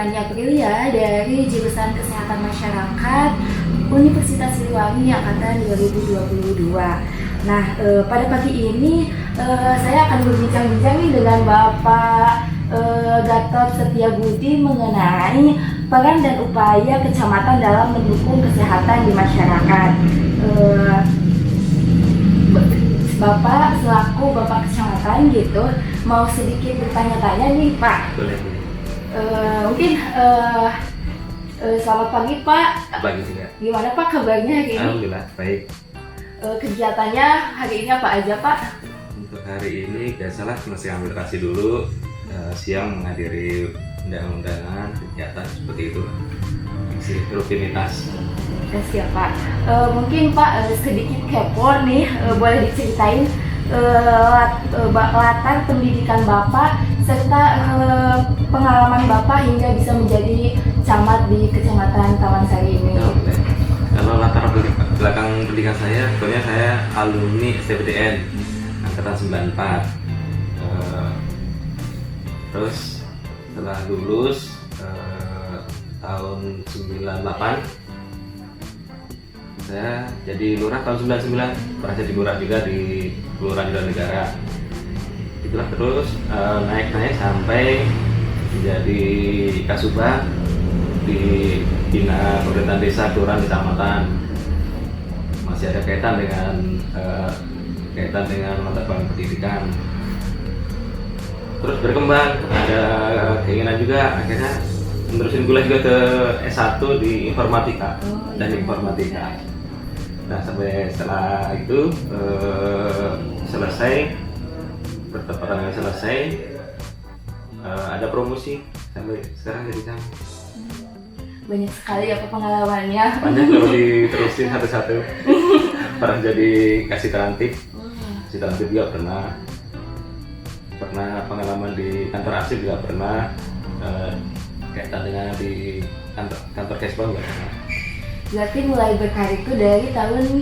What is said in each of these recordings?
Rani Aprilia dari jurusan Kesehatan Masyarakat Universitas Siliwangi angkatan 2022. Nah, pada pagi ini saya akan berbincang-bincang nih dengan Bapak Gatot Setiabudi mengenai peran dan upaya kecamatan dalam mendukung kesehatan di masyarakat. Bapak selaku Bapak Kecamatan gitu, mau sedikit bertanya-tanya nih Pak. Mungkin selamat pagi Pak. Pagi juga. Gimana Pak kabarnya hari ini? Alhamdulillah baik. Kegiatannya hari ini apa aja Pak? Untuk hari ini biasalah masih ambil kasih dulu, siang menghadiri undang-undangan kegiatan seperti itu, masih rutinitas. Siap Pak. Mungkin Pak sedikit kepo nih, boleh diceritain latar pendidikan Bapak serta pengalaman Bapak hingga bisa menjadi camat di Kecamatan Taman Sari ini. Oke. Kalau latar belakang pendidikan saya, sebenarnya saya alumni STPTN angkatan 94. Terus setelah lulus tahun 98 saya jadi lurah tahun 99, pernah jadi lurah juga di Kelurahan Jatinegara. Itulah terus naik-naik sampai menjadi Kasubag di Bina Pemerintahan Desa Kelurahan Kecamatan. Masih ada kaitan dengan latar belakang pendidikan. Terus berkembang, ada keinginan juga akhirnya menerusin kuliah juga ke S1 di Informatika dan Informatika. Nah sampai setelah itu selesai, bertepatan dengan selesai, ada promosi sampai sekarang jadi camat. Banyak sekali apa pengalamannya. Banyak kalau diterusin satu-satu. Pernah jadi kasih terantip juga pernah pengalaman di kantor arsip juga pernah, kaitan dengan di kantor Kesbang juga pernah. Berarti mulai berkarir itu dari tahun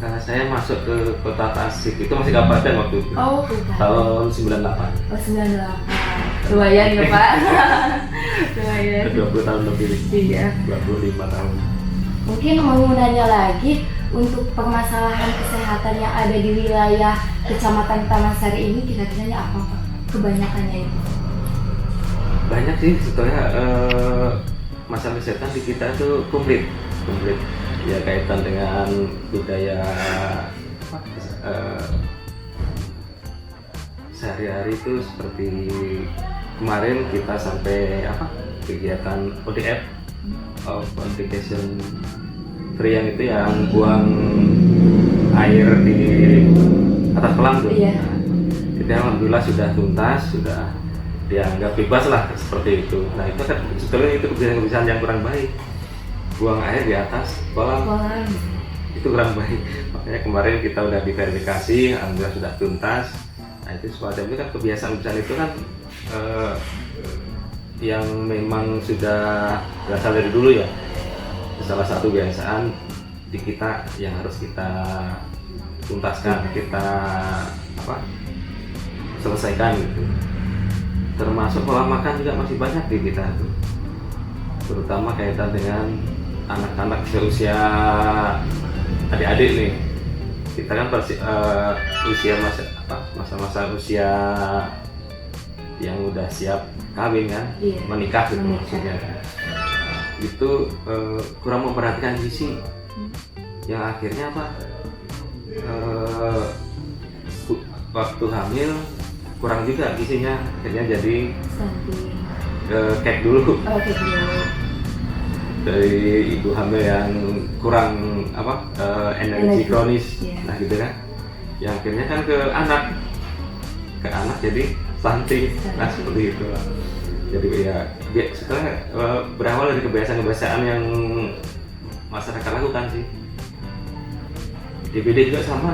Karena saya masuk ke kota Tasik itu masih kabupaten waktu itu. oh bukan. Tahun 98. Oh 98. Lumayan ya Pak. Lumayan. 20 tahun lebih. Iya. 25 tahun. Mungkin mau nanya lagi, untuk permasalahan kesehatan yang ada di wilayah Kecamatan Taman Sari ini kira-kiranya apa Pak? Kebanyakannya itu? Banyak sih sebetulnya, masalah kesehatan di kita itu komplit ya, kaitan dengan budaya sehari-hari itu seperti kemarin kita sampai kegiatan ODF, Education Free, yang itu yang buang air di atas kolam tuh. Iya. Itu alhamdulillah sudah tuntas, sudah dianggap bebas lah seperti itu. Nah itu kan sebetulnya itu kebiasaan yang kurang baik, buang air di atas kolam. Itu kurang baik. Makanya kemarin kita udah diverifikasi, alhamdulillah sudah tuntas. Nah itu semacam itu kan kebiasaan itu kan yang memang sudah berasal dari dulu ya. Salah satu kebiasaan di kita yang harus kita tuntaskan, kita selesaikan gitu. Termasuk pola makan juga masih banyak di kita tuh, terutama kaitan dengan anak-anak seusia adik-adik nih. Kita kan usia masa-masa usia yang udah siap kawin kan, iya, menikah gitu maksudnya. Itu kurang memperhatikan gizi, yang akhirnya waktu hamil kurang juga gizinya, akhirnya jadi cake dulu. Dari ibu hamil yang kurang energi kronis, nah gitu kan, yang akhirnya kan ke anak jadi stunting. Nah seperti itu. Jadi ya setelah berawal dari kebiasaan yang masyarakat lakukan sih. DBD juga sama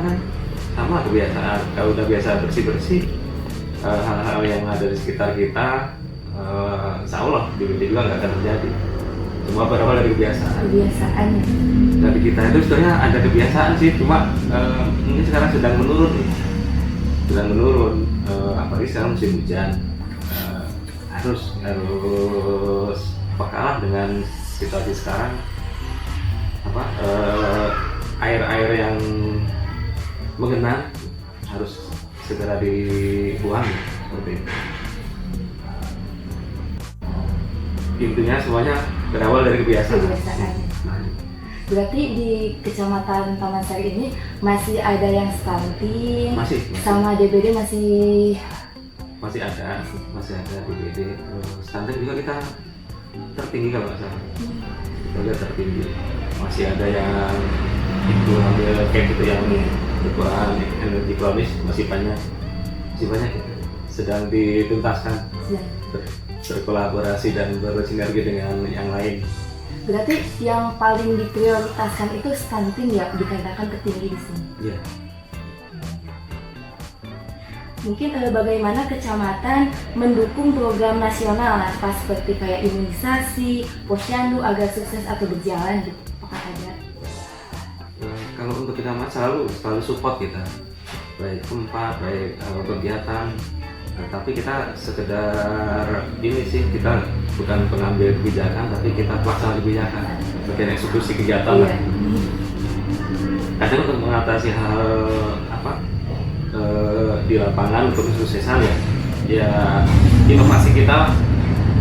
kebiasaan. Kalau udah biasa bersih hal-hal yang ada di sekitar kita, insya Allah DBD juga nggak akan terjadi. Semua berawal dari kebiasaan. Dari kita itu sebenarnya ada kebiasaan sih, cuma mungkin sekarang sedang menurun. Apalagi sekarang musim hujan. harus peka dengan situasi sekarang, air-air yang mengenang harus segera dibuang seperti itu. Intinya semuanya berawal dari kebiasaan. Berarti di Kecamatan Taman Sari ini masih ada yang stunting, Masih sama DBD masih ada DBD. Stunting juga kita tertinggi kalau nggak salah. Kita lihat tertinggi. Masih ada yang ibu hamil kayak gitu yang kekurangan energi kronis masih banyak gitu. Sedang dituntaskan, berkolaborasi dan bersinergi dengan yang lain. Berarti yang paling diprioritaskan itu stunting ya, dikatakan tertinggi di sini. Iya. Mungkin bagaimana kecamatan mendukung program nasional apa seperti kayak imunisasi, posyandu agar sukses atau berjalan gitu. Apakah ada? Kalau untuk kecamatan selalu support kita, baik tempat, baik kegiatan. Tapi kita sekedar ini sih, kita bukan pengambil kebijakan, tapi kita pelaksana kebijakan, bagian eksekusi kegiatan. Iya. Kadang untuk mengatasi hal di lapangan untuk kesuksesan ya inovasi kita,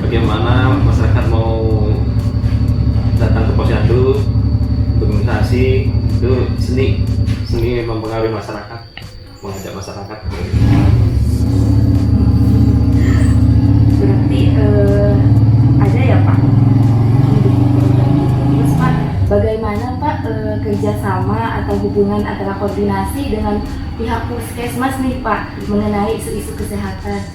bagaimana masyarakat mau datang ke posyandu, berorganisasi, itu seni mempengaruhi masyarakat, mengajak masyarakat. Berarti ada ya Pak mendukung program itu. Terus Pak, bagaimana Pak kerjasama atau hubungan antara koordinasi dengan pihak puskesmas nih Pak mengenai isu-isu kesehatan?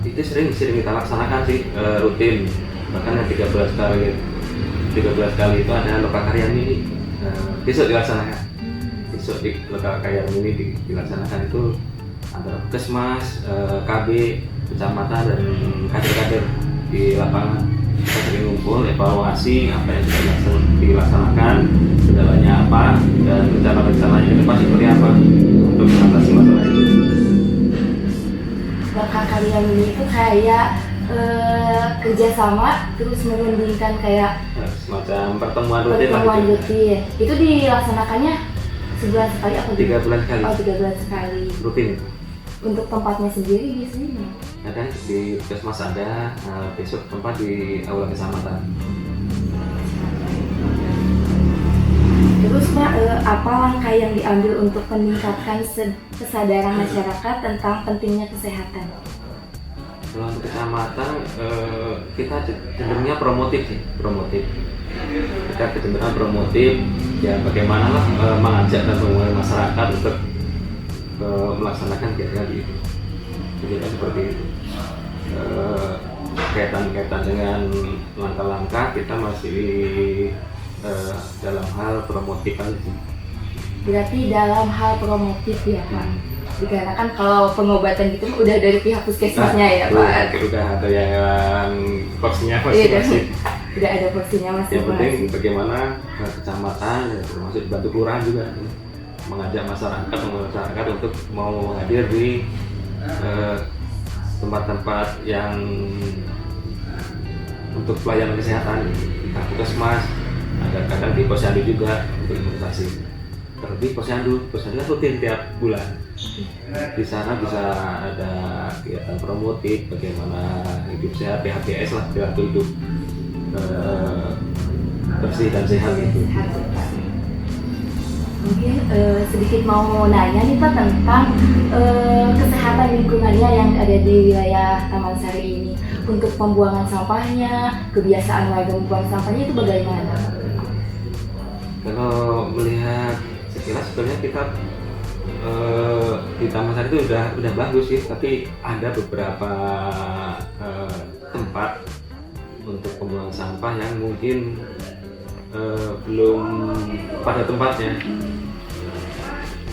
Itu sering kita laksanakan sih, rutin. Bahkan yang 13 kali itu ada lokal karya mini, besok dilaksanakan. Besok di lokal karya mini dilaksanakan itu antara puskesmas, KB, kecamatan dan kader-kader di lapangan. Kita sering ngumpul, evaluasi apa yang sudah dilaksanakan, kendalanya apa, dan rencana-rencananya ke depan seperti apa untuk mengatasi masalah itu. Lokal kalian ini itu kayak kerjasama terus merundingkan kayak Semacam pertemuan rutin lah gitu. rutin. Itu dilaksanakannya sebulan sekali atau 3 bulan sekali. Oh, 3 bulan sekali. Rutin. Untuk tempatnya sendiri biasanya? Ada di puskesmas ada, besok tempat di aula kecamatan. Terus Pak, apa langkah yang diambil untuk meningkatkan kesadaran masyarakat tentang pentingnya kesehatan? Kalau untuk kecamatan, kita cenderungnya promotif. Kita kecenderungan promotif, ya bagaimana lah mengajak dan memulai masyarakat untuk melaksanakan kegiatan itu. Kegiatan seperti itu. Kaitan dengan langkah-langkah kita masih dalam hal promotif aja sih. Berarti dalam hal promotif ya Pak? Dikarenakan kalau pengobatan gitu udah dari pihak puskesmasnya ya Pak? Udah ada yang porsinya Iya, masing-masing. udah ada porsinya Yang penting masing-masing. bagaimana kecamatan, termasuk dibantu kelurahan juga, mengajak masyarakat untuk mau hadir di tempat-tempat yang untuk pelayanan kesehatan, di puskesmas, kadang-kadang di posyandu juga untuk imunisasi. Terlebih posyandu kan rutin tiap bulan. Di sana bisa ada kegiatan promotif, bagaimana hidup sehat, PHBS lah, perilaku hidup bersih dan sehat gitu. Mungkin sedikit mau nanya nih Pak tentang kesehatan lingkungannya yang ada di wilayah Taman Sari ini. Untuk pembuangan sampahnya, kebiasaan warga membuang sampahnya itu bagaimana? Kalau melihat sekilas sebenarnya kita di Taman Sari itu udah bagus sih, tapi ada beberapa tempat untuk pembuangan sampah yang mungkin belum pada tempatnya.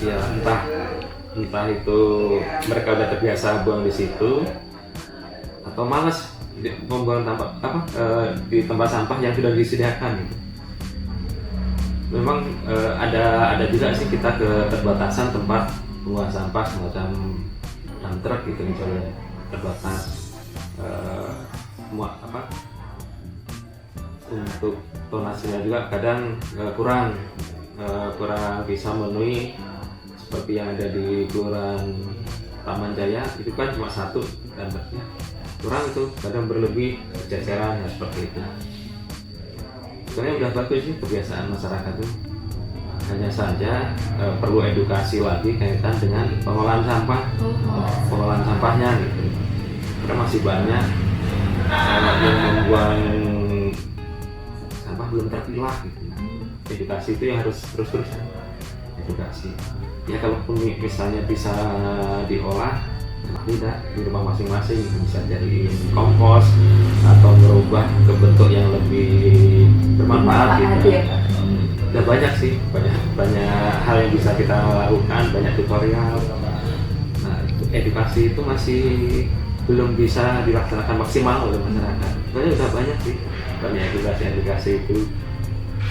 Ya entah itu mereka udah terbiasa buang di situ atau malas membuang di tempat sampah yang sudah disediakan gitu. Memang ada juga sih kita keterbatasan tempat pembuangan sampah semacam dump truck gitu misalnya terbatas. apa untuk tonasinya juga kadang kurang bisa memenuhi seperti yang ada di Kelurahan Taman Jaya. Itu kan cuma satu dan kurang, itu kadang berlebih ceceran ya, seperti itu. Sebenarnya udah bagus sih kebiasaan masyarakat tuh, hanya saja perlu edukasi lagi kaitan dengan pengolahan sampah, pengolahan sampahnya gitu. Karena masih banyak yang membuang sampah belum terpilah gitu. Edukasi itu yang harus terus-terusan edukasi. Ya kalaupun misalnya bisa diolah, tidak di rumah masing-masing bisa jadi kompos atau berubah ke bentuk yang lebih bermanfaat gitu. Ya. Udah banyak sih, banyak hal yang bisa kita lakukan, banyak tutorial. Nah, edukasi itu masih belum bisa dilaksanakan maksimal oleh masyarakat. Sebenarnya udah banyak sih, banyak edukasi itu.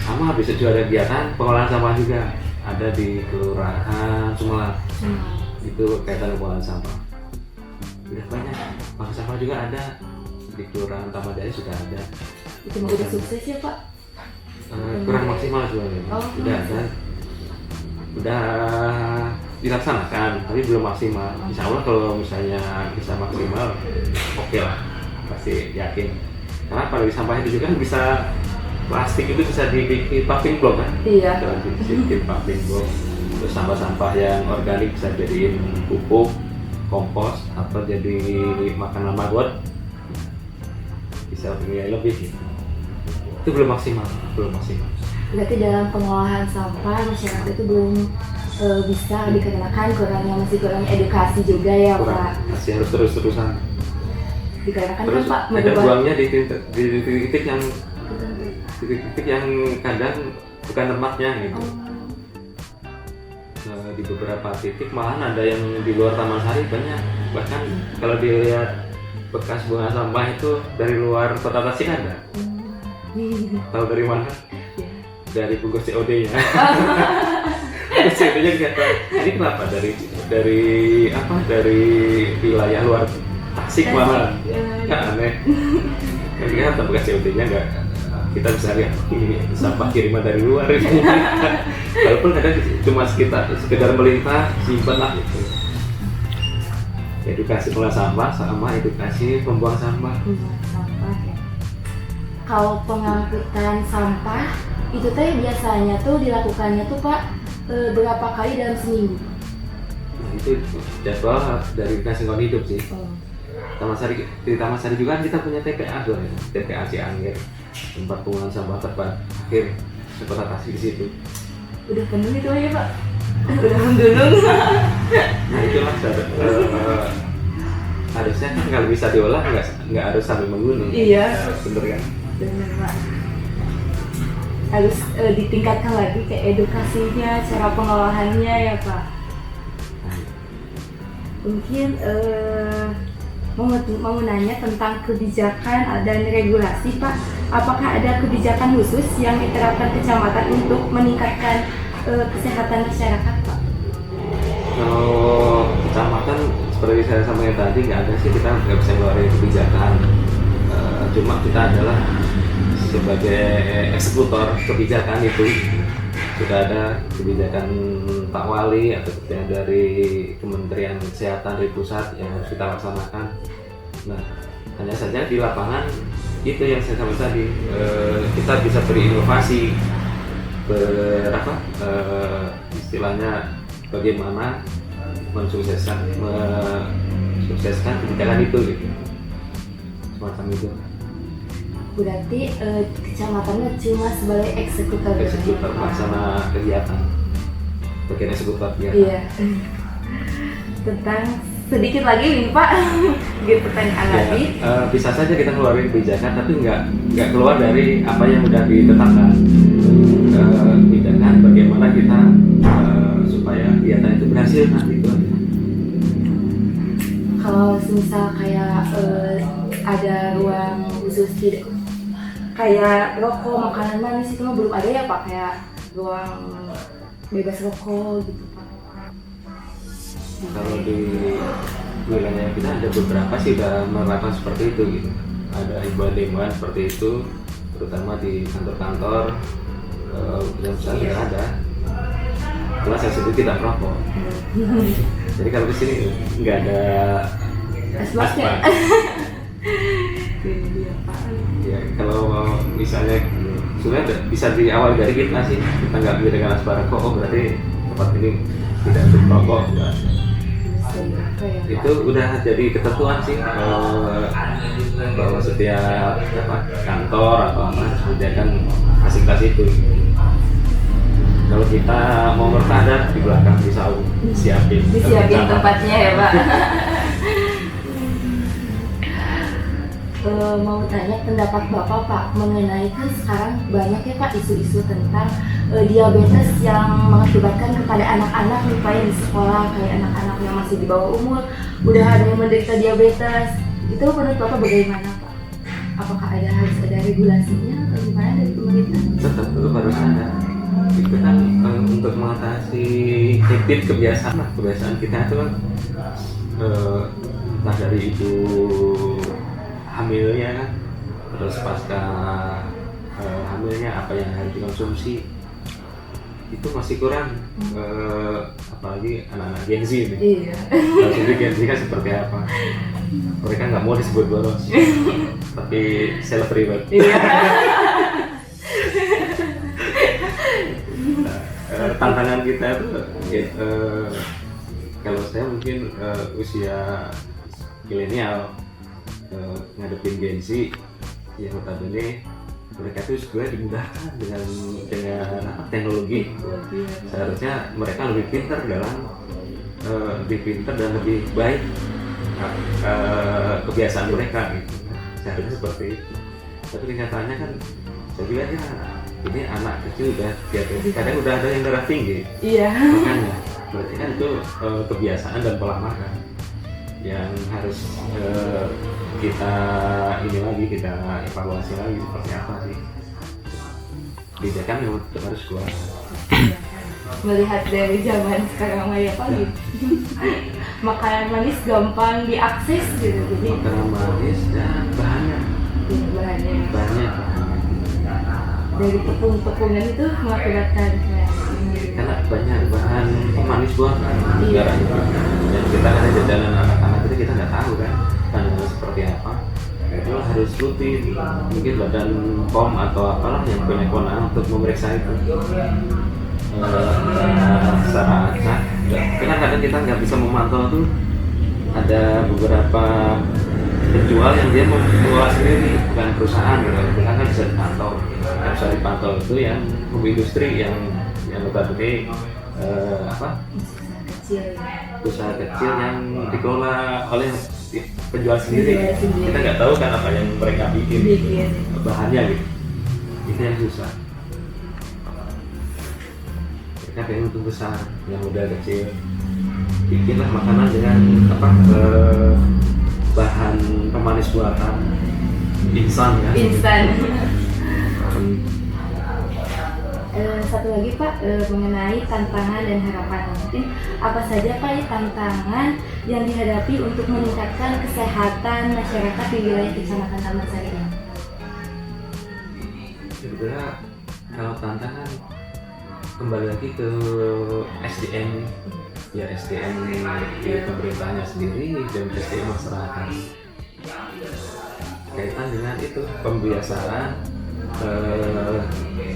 Sama bisa juga ada kegiatan pengolahan sampah juga, ada di Kelurahan Sumelang. Itu kaitan pengolahan sampah. Udah banyak, bank sampah juga ada di Kelurahan Taman Jaya sudah ada. Itu udah sukses ya Pak? Kurang maksimal sebenarnya. Udah dilaksanakan, tapi belum maksimal. Insya Allah kalau misalnya bisa maksimal, oke lah, pasti yakin. Karena pada sampah itu juga kan bisa, plastik itu bisa dibikin paving block kan? Iya. Dibikin paving block. Terus sampah-sampah yang organik bisa jadiin pupuk, kompos, atau jadi makanan magot, bisa bernilai lebih gitu. Itu belum maksimal. Berarti dalam pengolahan sampah masyarakat itu belum bisa dikatakan masih kurang edukasi juga ya Pak? Masih harus terus-terusan. Dikarenakan Terus kan Pak ada buangnya di titik-titik yang kadang bukan tempatnya gitu. Di beberapa titik malahan ada yang di luar Taman Sari banyak. Bahkan kalau dilihat bekas buangan sampah itu dari luar kota Tasik ada. Tahu dari mana? Dari bungkus COD-nya. Bungkus COD-nya kata, ini kenapa dari wilayah luar Tasik malah? Kan aneh. Kan kita bekas COD-nya nggak, kita bisa lihat ini sampah kiriman dari luar. Walaupun kadang cuma sekedar melintas, simpan lah gitu. Edukasi pengolah sampah sama edukasi pembuang sampah. Kalau pengangkutan sampah itu teh biasanya tuh dilakukannya tuh Pak berapa kali dalam seminggu? Nah, itu jadwal dari Dinas Lingkungan Hidup sih. Di Taman Sari juga kan kita punya TPA tuh, TPA Ciangir, tempat pembuangan sampah terakhir Kota Tasik di situ. Udah penuh itu ya Pak? Udah menggunung. Nah itulah harusnya kan kalau bisa diolah nggak harus sambil menggunung. Iya. Bener kan? Bener Pak. Harus ditingkatkan lagi ke edukasinya, cara pengolahannya ya Pak. Mungkin mau nanya tentang kebijakan dan regulasi Pak. Apakah ada kebijakan khusus yang diterapkan kecamatan untuk meningkatkan kesehatan masyarakat Pak? Kalau kecamatan seperti saya sampaikan tadi nggak ada sih, kita nggak bisa ngeluarin kebijakan. Cuma kita adalah sebagai eksekutor kebijakan itu. Sudah ada kebijakan Pak Wali atau kebijakan dari Kementerian Kesehatan dari pusat yang harus kita laksanakan. Nah, hanya saja di lapangan itu yang saya sampaikan tadi, kita bisa berinovasi, istilahnya bagaimana mensukseskan kebijakan itu gitu. Semacam itu. Berarti kecamatannya cuma sebagai eksekutor pelaksana kegiatan, bagian eksekutor kegiatan. Iya. Tentang sedikit lagi nih Pak, gitu pertanyaan lagi. Bisa saja kita keluarin kebijakan, tapi nggak keluar dari apa yang sudah ditetapkan. Kebijakan bagaimana kita supaya kegiatan itu berhasil, nah itu aja. Kalau misal kayak ada ruang khusus tidak kayak rokok, makanan manis itu mah belum ada ya Pak, kayak ruang bebas rokok gitu Pak. Kalau di wilayah kita ada beberapa sih udah melakukan seperti itu gitu. Ada himbauan-himbauan seperti itu, terutama di kantor-kantor yang besar sudah ada. Karena saya sendiri tidak merokok. Jadi kalau di sini nggak ada Asbaknya. asbak. Ya, kalau misalnya sebenarnya bisa diawali dari kita sih, kita nggak beli dengan asbak rokok, oh berarti tempat ini tidak untuk merokok. Enggak. Itu udah jadi ketentuan sih bahwa setiap kantor atau apa harus menyediakan fasilitas itu. Kalau kita mau bertahan di belakang disiapin tempatnya ya Pak. Mau tanya pendapat Bapak Pak mengenai kan sekarang banyak ya Pak isu-isu tentang diabetes yang mengakibatkan kepada anak-anak nih Pak yang di sekolah, kayak anak-anak yang masih di bawah umur udah ada yang menderita diabetes. Itu menurut Bapak bagaimana Pak? Apakah harus ada regulasinya atau gimana dari pemerintah? Tetap harus ada. Itu kan untuk mengatasi habit kebiasaan kita itu kan entah dari ibu hamilnya kan, terus pasca hamilnya apa yang harus dikonsumsi itu masih kurang, apalagi anak-anak Gen Z ini. Iya. Jadi Gen Z kan seperti apa? Mereka nggak mau disebut boros, tapi self reward. Iya. Tantangan kita itu kalau saya mungkin usia milenial ngadepin Gen Z yang notabene mereka itu sebenarnya dimudahkan dengan teknologi. Seharusnya mereka lebih pintar dan lebih baik kebiasaan mereka gitu. Seharusnya seperti itu. Tapi kenyataannya kan saya bilang ya ini anak kecil udah diabetes, kadang udah ada yang darah tinggi. Iya. Makanya berarti kan itu kebiasaan dan pola makan yang harus kita evaluasi lagi seperti apa sih kebijakan yang harus keluar. Melihat dari zaman sekarang ya Pak gitu. Makanan manis gampang diakses gitu, jadi Makanan manis dan bahannya dari tepung-tepungan itu mengakibatkan karena banyak bahan pemanis buatan Iya. darah itu. Dan kita ada jajanan anak-anak itu kita nggak tahu kan kandungannya seperti apa. Itu harus rutin, mungkin badan POM atau apalah yang punya kewenangan untuk memeriksa itu. Secara acak, karena kadang kita nggak bisa memantau tuh, ada beberapa penjual yang dia mengelola sendiri, bukan perusahaan gitu. Kita kan bisa dipantau. Yang bisa dipantau itu yang industri yang notabene usaha kecil yang dikelola oleh penjual sendiri. Kita nggak tahu kan apa yang mereka bikin bahannya gitu. Itu yang susah. Mereka pengen untung besar, yang udah kecil bikinlah makanan dengan bahan pemanis buatan instan ya. Satu lagi Pak, mengenai tantangan dan harapan, mungkin apa saja Pak tantangan yang dihadapi untuk meningkatkan kesehatan masyarakat di wilayah Kecamatan Taman Sari ini? Sebenarnya kalau tantangan kembali lagi ke SDM ya, SDM di pemerintahnya sendiri dan SDM masyarakat kaitan dengan itu pembiasaan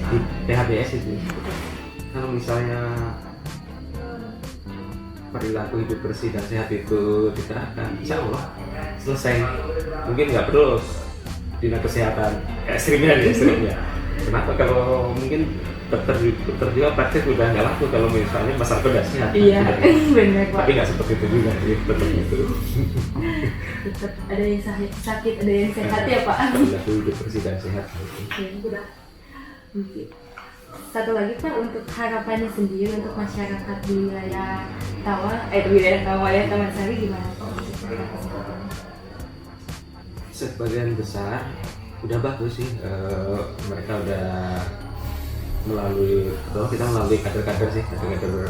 di PHBS itu. Kalau misalnya perilaku hidup bersih dan sehat itu diterapkan, insya Allah selesai. Mungkin nggak perlu dinas kesehatan ekstrimnya. Kenapa? Kalau mungkin dokter juga praktek udah nggak laku kalau misalnya masalah pedasnya. Iya, benar Pak. Tapi nggak seperti itu juga sih, tetap itu. Tetap ada yang sakit, ada yang sehat ya Pak. Perilaku hidup bersih dan sehat. Udah. Satu lagi Pak, untuk harapannya sendiri untuk masyarakat di wilayah Taman Sari gimana Pak? Sebagian besar udah bagus sih, mereka udah kita melalui kader-kader sih, kader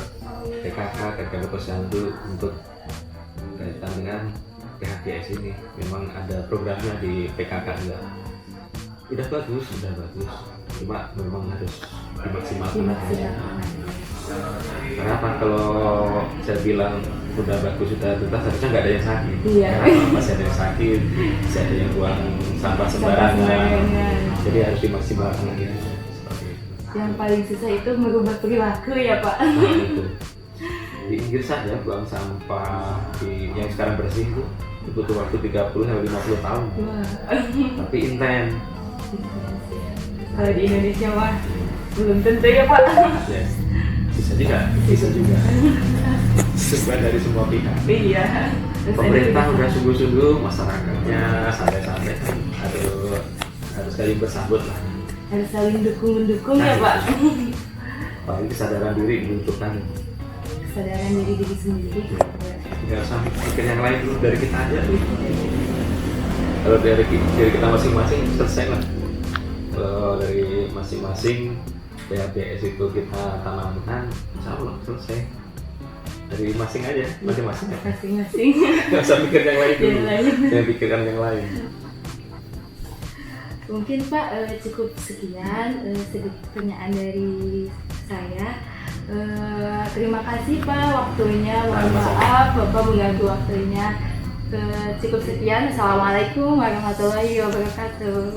PKK, kader posyandu untuk berkaitan dengan PHGS ini. Memang ada programnya di PKK juga. Udah bagus. Cuma memang harus dimaksimalkan. Kenapa kalau saya bilang udah bagus, sudah tuntas, harusnya nggak ada yang sakit. Iya. Karena masih ada yang sakit, masih ada yang buang sampah sembarangan. Jadi harus dimaksimalkan lagi. Seperti itu. Yang paling susah itu merubah perilaku ya Pak. Nah, itu. Di Inggris saja buang sampah yang sekarang bersih itu butuh waktu 30-50 tahun. Wah. Tapi intens. Kalau di Indonesia mah belum tentu ya Pak. Ya. Bisa juga. Sesuai dari semua pihak. Iya. Pemerintah udah sungguh-sungguh, masyarakatnya santai-santai, harus saling bersambut lah. Harus saling dukung ya Pak. Paling kesadaran diri dibutuhkan. Kesadaran diri sendiri. Nggak usah mikir yang lain dulu, dari kita aja. Kalau dari kita masing-masing selesai lah. Kalau dari masing-masing PHGS itu kita tanamkan, insya Allah selesai. Dari masing aja, masing-masing. Masing-masing. Nggak usah mikir yang lain dulu. Yang lain. Jangan pikirkan yang lain. Mungkin Pak cukup sekian pertanyaan dari saya. Terima kasih Pak waktunya. Mohon maaf Bapak mengganggu waktunya. Cukup sekian. Assalamualaikum warahmatullahi wabarakatuh.